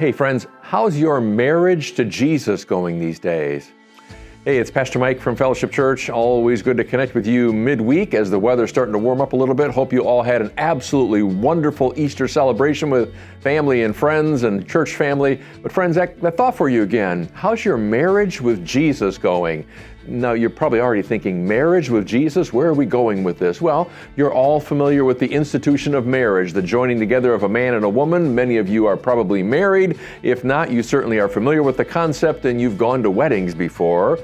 Hey friends, how's your marriage to Jesus going these days? Hey, it's Pastor Mike from Fellowship Church. Always good to connect with you midweek as the weather's starting to warm up a little bit. Hope you all had an absolutely wonderful Easter celebration with family and friends and church family. But friends, that thought for you again. How's your marriage with Jesus going? Now, you're probably already thinking, marriage with Jesus? Where are we going with this? Well, you're all familiar with the institution of marriage, the joining together of a man and a woman. Many of you are probably married. If not, you certainly are familiar with the concept and you've gone to weddings before.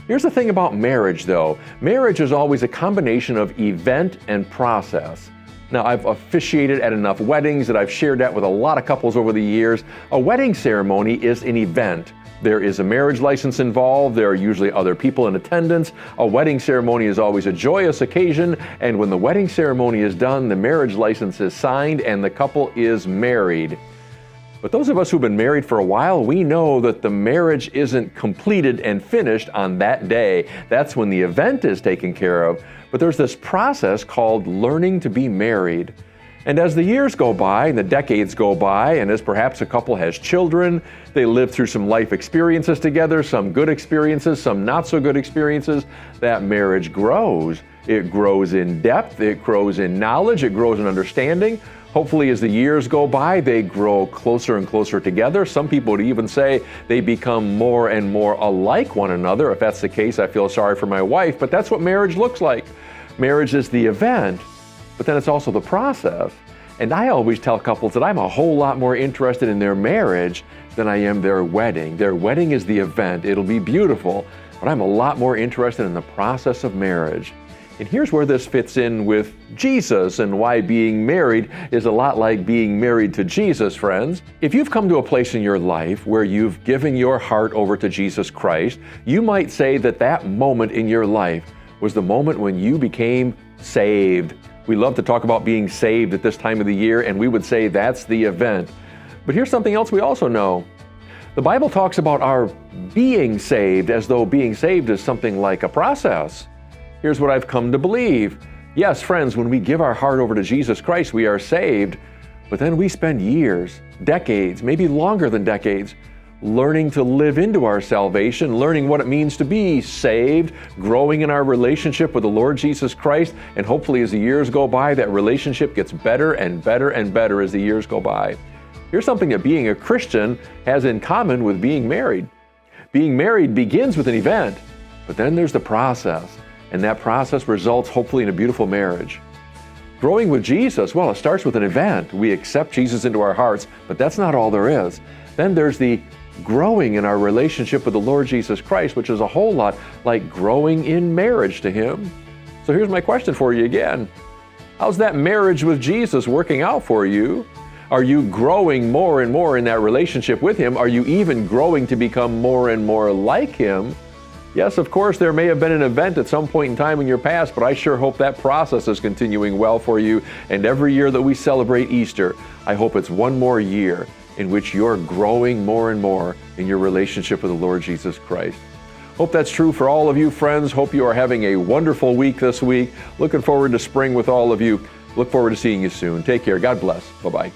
Here's the thing about marriage, though. Marriage is always a combination of event and process. Now, I've officiated at enough weddings that I've shared that with a lot of couples over the years. A wedding ceremony is an event. There is a marriage license involved. There are usually other people in attendance. A wedding ceremony is always a joyous occasion, and when the wedding ceremony is done, the marriage license is signed and the couple is married. But those of us who've been married for a while, we know that the marriage isn't completed and finished on that day. That's when the event is taken care of. But there's this process called learning to be married. And as the years go by and the decades go by, and as perhaps a couple has children, they live through some life experiences together, some good experiences, some not so good experiences, that marriage grows. It grows in depth, it grows in knowledge, it grows in understanding. Hopefully, as the years go by, they grow closer and closer together. Some people would even say they become more and more alike one another. If that's the case, I feel sorry for my wife, but that's what marriage looks like. Marriage is the event, but then it's also the process. And I always tell couples that I'm a whole lot more interested in their marriage than I am their wedding. Their wedding is the event. It'll be beautiful, but I'm a lot more interested in the process of marriage. And here's where this fits in with Jesus and why being married is a lot like being married to Jesus, friends. If you've come to a place in your life where you've given your heart over to Jesus Christ, you might say that that moment in your life was the moment when you became saved. We love to talk about being saved at this time of the year, and we would say that's the event. But here's something else we also know. The Bible talks about our being saved as though being saved is something like a process. Here's what I've come to believe. Yes, friends, when we give our heart over to Jesus Christ, we are saved, but then we spend years, decades, maybe longer than decades, learning to live into our salvation, learning what it means to be saved, growing in our relationship with the Lord Jesus Christ, and hopefully as the years go by, that relationship gets better and better and better as the years go by. Here's something that being a Christian has in common with being married. Being married begins with an event, but then there's the process. And that process results hopefully in a beautiful marriage. Growing with Jesus, well, it starts with an event. We accept Jesus into our hearts, but that's not all there is. Then there's the growing in our relationship with the Lord Jesus Christ, which is a whole lot like growing in marriage to Him. So here's my question for you again. How's that marriage with Jesus working out for you? Are you growing more and more in that relationship with Him? Are you even growing to become more and more like Him? Yes, of course, there may have been an event at some point in time in your past, but I sure hope that process is continuing well for you. And every year that we celebrate Easter, I hope it's one more year in which you're growing more and more in your relationship with the Lord Jesus Christ. Hope that's true for all of you, friends. Hope you are having a wonderful week this week. Looking forward to spring with all of you. Look forward to seeing you soon. Take care. God bless. Bye-bye.